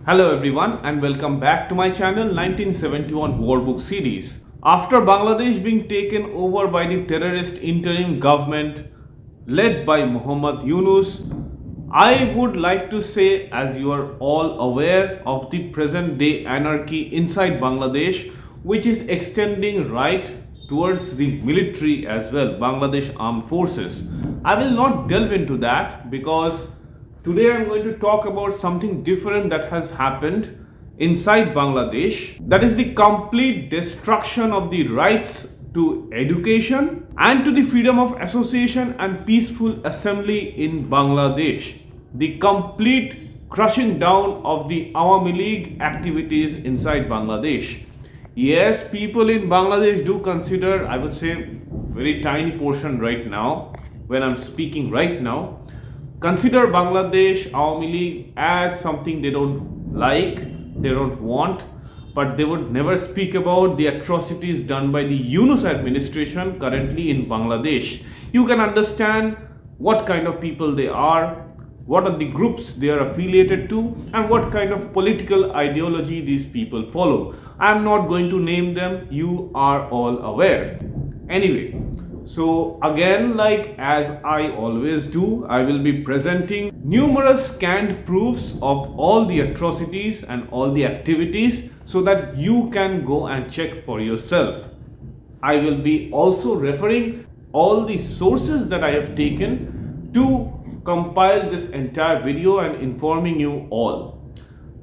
Hello everyone and welcome back to my channel 1971 War Book series. After Bangladesh being taken over by the terrorist interim government led by Muhammad Yunus, I would like to say, as you are all aware of the present day anarchy inside Bangladesh, which is extending right towards the military as well, Bangladesh Armed Forces. I will not delve into that because today I am going to talk about something different that has happened inside Bangladesh. That is the complete destruction of the rights to education and to the freedom of association and peaceful assembly in Bangladesh. The complete crushing down of the Awami League activities inside Bangladesh. Yes, people in Bangladesh do consider, I would say, very tiny portion right now, when I'm speaking right now, consider Bangladesh Awami League as something they don't like, they don't want, but they would never speak about the atrocities done by the Yunus administration currently in Bangladesh. You can understand what kind of people they are, what are the groups they are affiliated to, and what kind of political ideology these people follow. I am not going to name them, you are all aware. Anyway, so again, like as I always do, I will be presenting numerous scanned proofs of all the atrocities and all the activities so that you can go and check for yourself. I will be also referring all the sources that I have taken to compile this entire video and informing you all.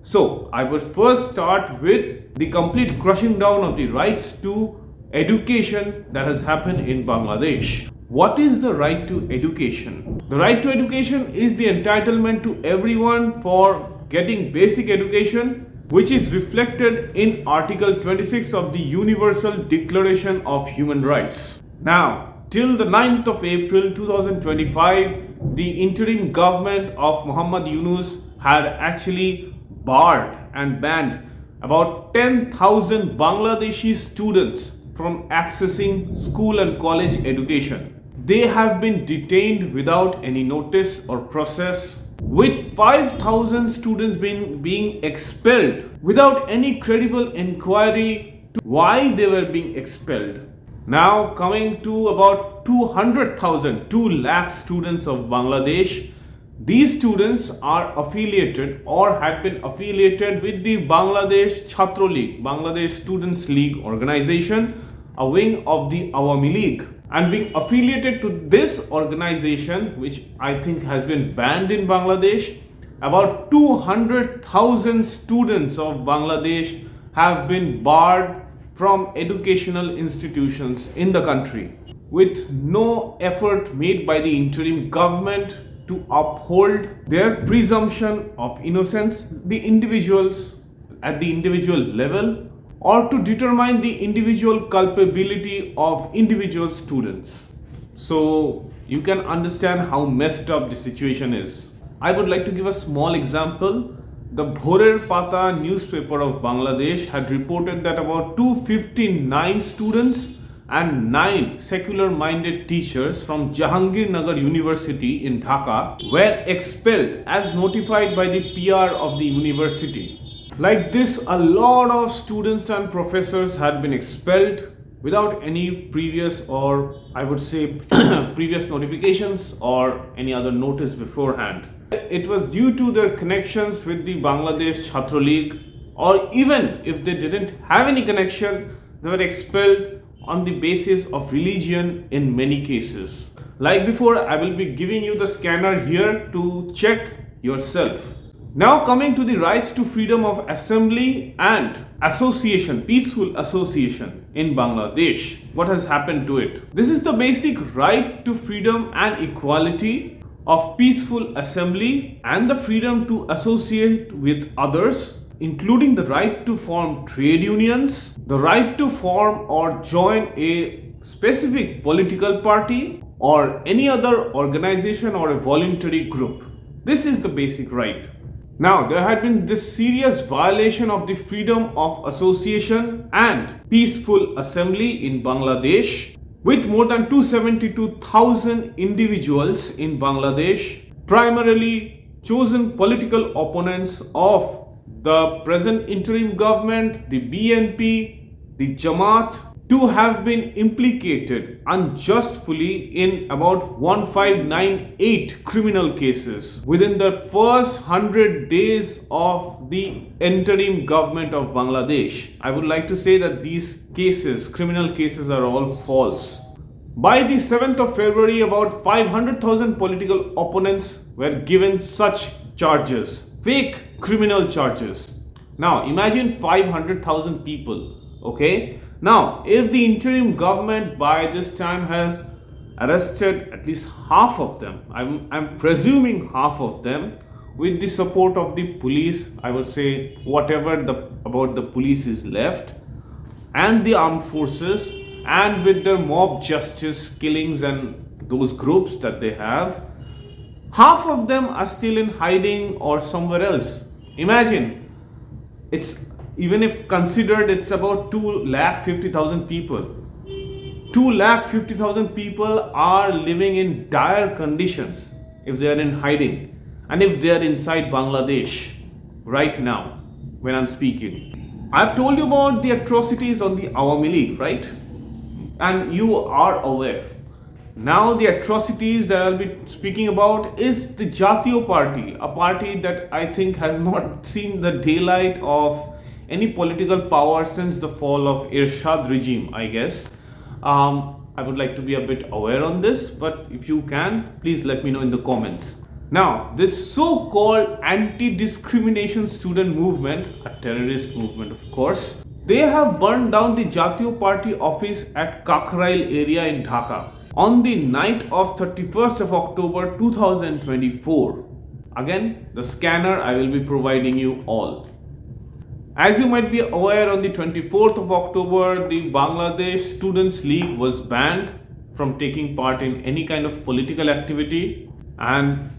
So I would first start with the complete crushing down of the rights to education that has happened in Bangladesh. What is the right to education? The right to education is the entitlement to everyone for getting basic education, which is reflected in Article 26 of the Universal Declaration of Human Rights. Now, till the 9th of April 2025, the interim government of Muhammad Yunus had actually barred and banned about 10,000 Bangladeshi students from accessing school and college education. They have been detained without any notice or process, with 5,000 students being expelled without any credible inquiry to why they were being expelled. Now coming to about 200,000, 2 lakh students of Bangladesh. These students are affiliated or had been affiliated with the Bangladesh Chhatra League, Bangladesh Students League organization, a wing of the Awami League. And being affiliated to this organization, which I think has been banned in Bangladesh, about 200,000 students of Bangladesh have been barred from educational institutions in the country, with no effort made by the interim government to uphold their presumption of innocence, the individuals at the individual level, or to determine the individual culpability of individual students. So you can understand how messed up the situation is. I would like to give a small example. The Bhorer Pata newspaper of Bangladesh had reported that about 259 students and 9 secular-minded teachers from Jahangirnagar University in Dhaka were expelled as notified by the PR of the university. Like this, a lot of students and professors had been expelled without any previous, or I would say previous notifications or any other notice beforehand. It was due to their connections with the Bangladesh Chhatra League, or even if they didn't have any connection, they were expelled on the basis of religion in many cases. Like before, I will be giving you the scanner here to check yourself. Now coming to the rights to freedom of assembly and association, peaceful association in Bangladesh. What has happened to it? This is the basic right to freedom and equality of peaceful assembly and the freedom to associate with others, including the right to form trade unions, the right to form or join a specific political party or any other organization or a voluntary group. This is the basic right. Now, there had been this serious violation of the freedom of association and peaceful assembly in Bangladesh, with more than 272,000 individuals in Bangladesh, primarily chosen political opponents of the present interim government, the BNP, the Jamaat, to have been implicated unjustly in about 1598 criminal cases within the first 100 days of the interim government of Bangladesh. I would like to say that these cases, criminal cases, are all false. By the 7th of February, about 500,000 political opponents were given such charges, fake criminal charges. Now imagine 500,000 people, okay? Now, if the interim government by this time has arrested at least half of them, I'm presuming half of them, with the support of the police, I would say whatever about the police is left, and the armed forces, and with their mob justice killings and those groups that they have, half of them are still in hiding or somewhere else. Imagine, it's even if considered, it's about 250,000 people. 250,000 people are living in dire conditions if they are in hiding and if they are inside Bangladesh right now when I'm speaking. I've told you about the atrocities on the Awami League, right? And you are aware. Now the atrocities that I'll be speaking about is the Jatiyo Party, a party that I think has not seen the daylight of any political power since the fall of Ershad regime, I guess. I would like to be a bit aware on this, but if you can, please let me know in the comments. Now, this so-called anti-discrimination student movement, a terrorist movement of course, they have burned down the Jatiyo Party office at Kakrail area in Dhaka on the night of 31st of October 2024. Again, the scanner I will be providing you all. As you might be aware, on the 24th of October, the Bangladesh Students League was banned from taking part in any kind of political activity. And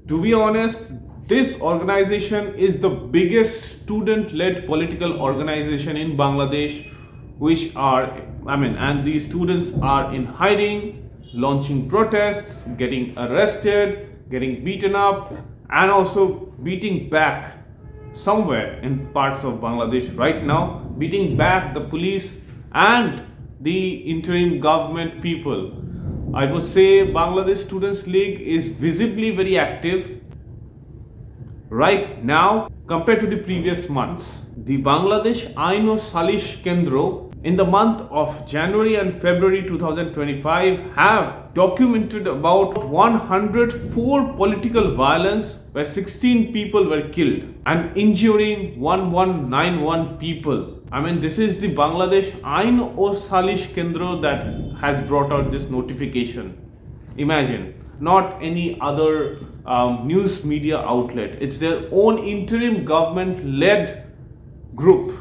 to be honest, this organization is the biggest student-led political organization in Bangladesh, and these students are in hiding, launching protests, getting arrested, getting beaten up, and also beating back somewhere in parts of Bangladesh right now, beating back the police and the interim government people. I would say Bangladesh Students League is visibly very active right now compared to the previous months. The Bangladesh Ain o Salish Kendro in the month of January and February 2025 have documented about 104 political violence where 16 people were killed and injuring 1191 people. This is the Bangladesh Ain o Salish Kendro that has brought out this notification. Imagine, not any other news media outlet. It's their own interim government led group.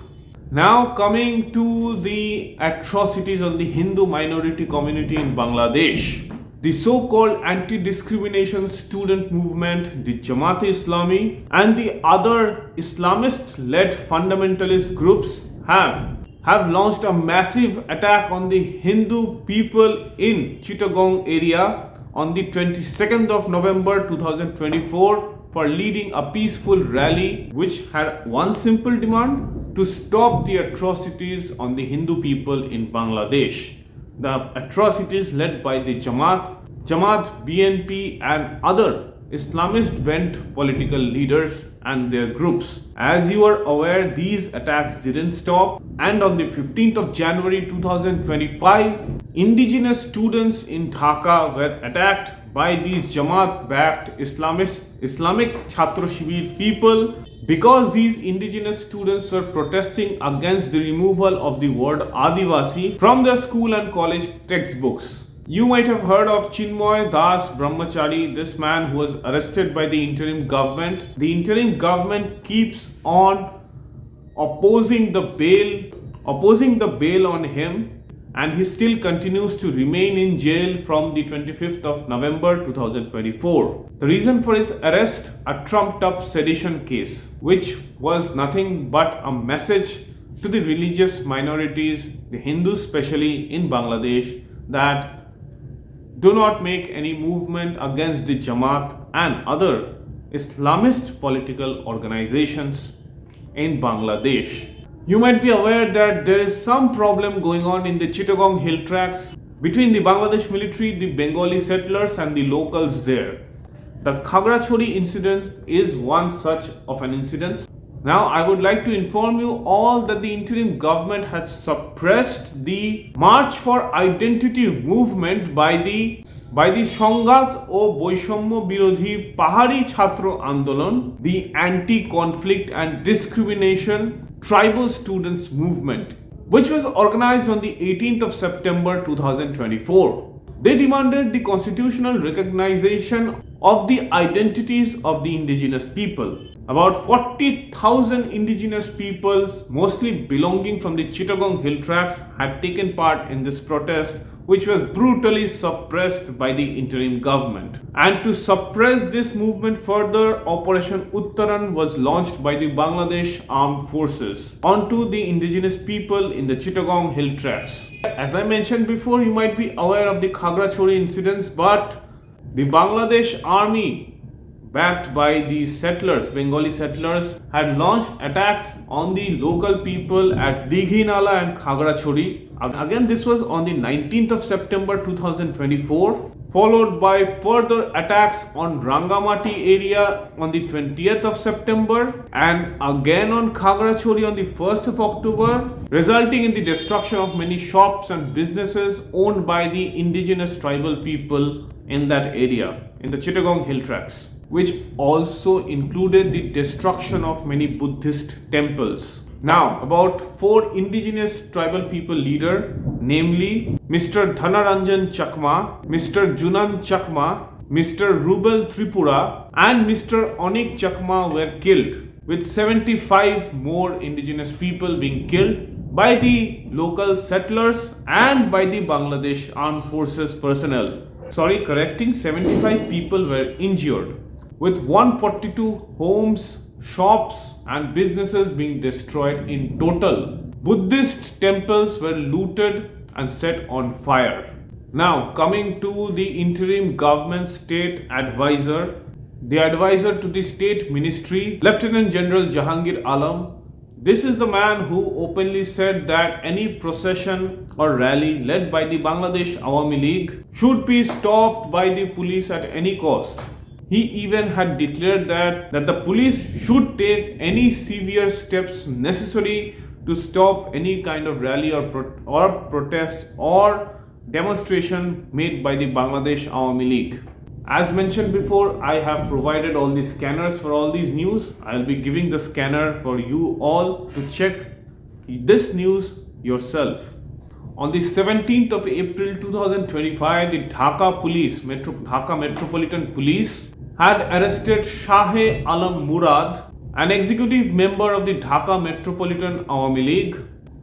Now coming to the atrocities on the Hindu minority community in Bangladesh. The so-called anti-discrimination student movement, the Jamaat-e-Islami, and the other Islamist-led fundamentalist groups have launched a massive attack on the Hindu people in Chittagong area on the 22nd of November 2024 for leading a peaceful rally which had one simple demand: to stop the atrocities on the Hindu people in Bangladesh. The atrocities led by the Jamaat, BNP and other Islamist bent political leaders and their groups. As you are aware, these attacks didn't stop, and on the 15th of January 2025, indigenous students in Dhaka were attacked by these Jamaat-backed Islamic Chhatra Shibir people because these indigenous students were protesting against the removal of the word Adivasi from their school and college textbooks. You might have heard of Chinmoy Das Brahmachari, this man who was arrested by the interim government. The interim government keeps on opposing the bail on him, and he still continues to remain in jail from the 25th of November 2024. The reason for his arrest, a trumped up sedition case, which was nothing but a message to the religious minorities, the Hindus especially in Bangladesh, that do not make any movement against the Jamaat and other Islamist political organizations. in Bangladesh. You might be aware that there is some problem going on in the Chittagong hill tracts between the Bangladesh military, the Bengali settlers, and the locals there. The Khagrachori incident is one such of an incident. Now, I would like to inform you all that the interim government had suppressed the March for Identity movement by the Sanghat o Boishomyo Birodhi Pahari Chhatro Andolon, the anti-conflict and discrimination tribal students movement, which was organized on the 18th of September 2024. They demanded the constitutional recognition of the identities of the indigenous people. About 40,000 indigenous peoples, mostly belonging from the Chittagong hill tracts, had taken part in this protest, which was brutally suppressed by the interim government. And to suppress this movement further, Operation Uttaran was launched by the Bangladesh Armed Forces onto the indigenous people in the Chittagong hill tracts. As I mentioned before, you might be aware of the Khagrachori incidents, but the Bangladesh army, backed by the settlers, Bengali settlers, had launched attacks on the local people at Dighinala and Khagrachori. Again, this was on the 19th of September 2024, followed by further attacks on Rangamati area on the 20th of September, and again on Khagrachori on the 1st of October, resulting in the destruction of many shops and businesses owned by the indigenous tribal people in that area, in the Chittagong hill tracts, which also included the destruction of many Buddhist temples. Now, about 4 indigenous tribal people leader, namely Mr. Dhanaranjan Chakma, Mr. Junan Chakma, Mr. Rubel Tripura, and Mr. Onik Chakma were killed, with 75 more indigenous people being killed by the local settlers and by the Bangladesh Armed Forces personnel. 75 people were injured, with 142 homes, shops and businesses being destroyed in total. Buddhist temples were looted and set on fire. Now, coming to the interim government state advisor, the advisor to the state ministry, Lieutenant General Jahangir Alam. This is the man who openly said that any procession or rally led by the Bangladesh Awami League should be stopped by the police at any cost. He even had declared that the police should take any severe steps necessary to stop any kind of rally or protest or demonstration made by the Bangladesh Awami League. As mentioned before, I have provided all the scanners for all these news. I will be giving the scanner for you all to check this news yourself. On the 17th of April 2025, the Dhaka Metropolitan Police had arrested Shahe Alam Murad, an executive member of the Dhaka Metropolitan Awami League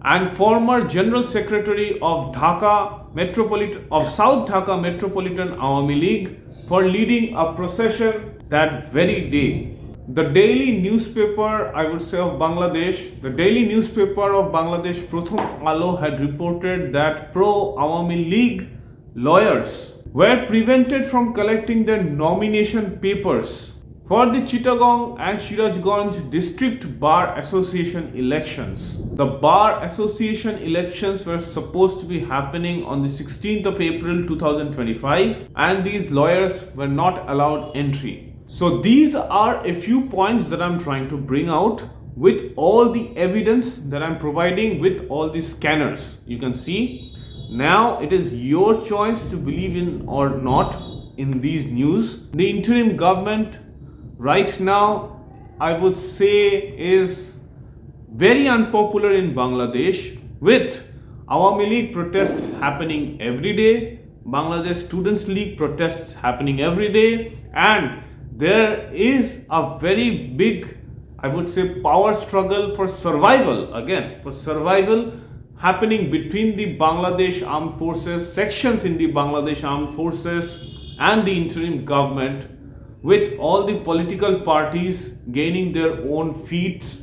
and former General Secretary of South Dhaka Metropolitan Awami League, for leading a procession that very day. The daily newspaper, of Bangladesh, Prothom Alo, had reported that pro-Awami League lawyers were prevented from collecting their nomination papers for the Chittagong and Sirajganj District Bar Association elections. The Bar Association elections were supposed to be happening on the 16th of April 2025, and these lawyers were not allowed entry. So these are a few points that I'm trying to bring out with all the evidence that I'm providing with all the scanners. You can see. Now it is your choice to believe in or not in these news. The interim government right now, I would say, is very unpopular in Bangladesh, with Awami League protests happening every day, Bangladesh Students League protests happening every day, and there is a very big, I would say, power struggle for survival, happening between the Bangladesh Armed Forces, sections in the Bangladesh Armed Forces and the interim government, with all the political parties gaining their own feats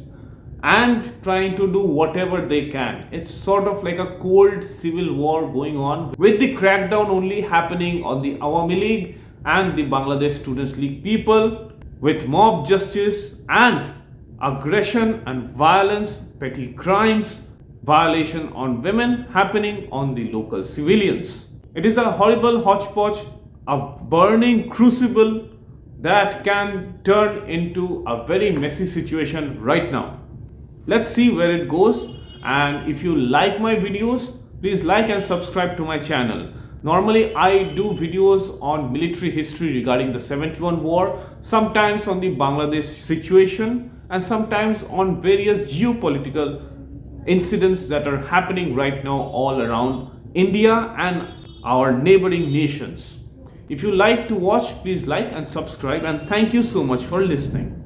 and trying to do whatever they can. It's sort of like a cold civil war going on, with the crackdown only happening on the Awami League and the Bangladesh Students League people, with mob justice and aggression and violence, petty crimes, violation on women happening on the local civilians. It is a horrible hodgepodge, a burning crucible that can turn into a very messy situation right now. Let's see where it goes, and if you like my videos, please like and subscribe to my channel. Normally I do videos on military history regarding the 71 war, sometimes on the Bangladesh situation, and sometimes on various geopolitical incidents that are happening right now all around India and our neighboring nations. If you like to watch, please like and subscribe, and thank you so much for listening.